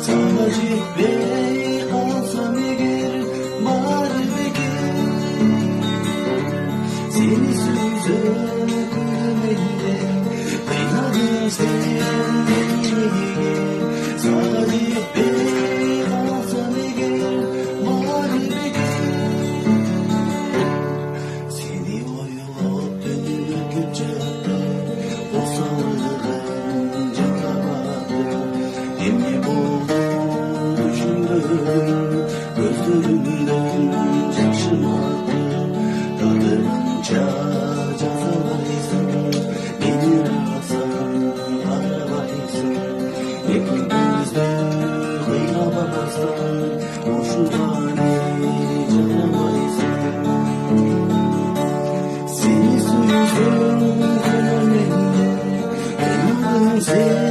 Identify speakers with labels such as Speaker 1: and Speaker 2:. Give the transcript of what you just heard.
Speaker 1: sana cephe alsam eğer bari beke seni süzen kulübünde kıynadım seni sana cephe alsam eğer bari beke seni oylap dönülgüce o sağlığın canavarı emni oldu düşündüm gözlerimden yaşım aktı tadırınca cazalaysın beni arasan aralaysın hepimizde kıyla bakarsan boşu bari canavaysın seni süzün kulübünde kıynadım seni